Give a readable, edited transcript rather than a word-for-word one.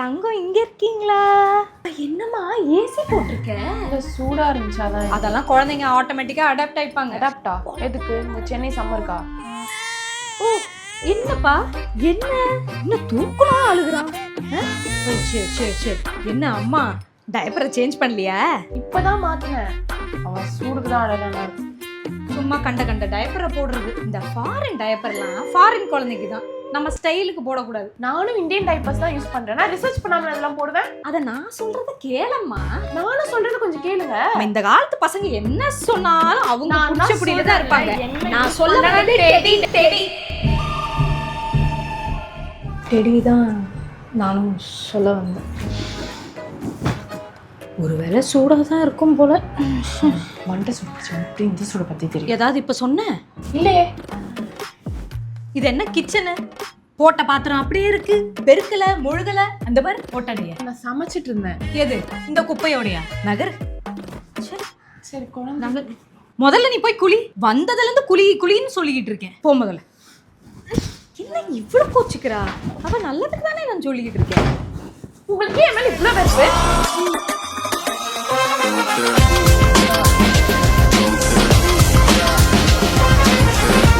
தங்கம் இங்க இருக்கீங்களா? என்னம்மா ஏசி போட்டிருக்க? இல்ல சூடா இருந்துச்சு அதான். அதெல்லாம் குழந்தைங்க ஆட்டோமேட்டிக்கா அடாப்ட் ஆயிப்பாங்க. அடாப்டா எதுக்கு? இந்த சென்னை சம்மருக்கா? ஓ என்னப்பா என்ன இன்னும் தூக்கணும் அழுகுறான். சரி சரி சரி. என்ன அம்மா டயப்பரை சேஞ்ச் பண்ணலையா? இப்பதான் மாத்தினேன். அவன் சூடுக்கு தான் அழகானா. சும்மா கண்ட கண்ட டயப்பரை போடுறது. இந்த ஃபாரின் டயப்பர்லாம் ஃபாரின் குழந்தைக்கு தான், நம்ம ஸ்டைலுக்கு போடக்கூடாது. நானும் இந்தியன் டைப்பர்ஸ் தான் யூஸ் பண்றேன். நான் ரிசர்ச் பண்ணாம அதெல்லாம் போடுவேன். அத நான் சொல்றத கேளம்மா. நானும் சொல்றது கொஞ்சம் கேளுங்க. இந்த காலத்து பசங்க என்ன சொன்னாலும் அவங்க நான் புடிச்ச புடியில தான் இருப்பாங்க. என்ன நான் சொல்ல டெடி டெடி தான் நானும் சொல்ல வந்தேன். ஒருவேளை சூடா தான் இருக்கும் போல. மண்டை சுடுச்சு. அப்படி இந்த சூட பத்தி தெரியும். ஏதாவது இப்ப சொன்ன? இல்லையே. இது என்ன கிச்சனு? போட்ட பாத்திரம் அப்படியே இருக்கு, பெருக்கல முழுகல. அந்த மாதிரி போட்டடிய நான் சமைச்சிட்டு இருந்தேன். எது இந்த குப்பையோடையா? நகர். சரி குழந்தை. முதல்ல நீ போய் குளி. வந்ததுல இருந்து குளி குளின்னு சொல்லிக்கிட்டு இருக்கேன். போ முதல்ல. என்ன இவ்வளவு கோச்சுக்கிறா? அவ நல்லதுக்கு தானே நான் சொல்லிக்கிட்டு இருக்கேன். உங்களுக்கு ஏன் மேல இவ்வளவு வெறுப்பு?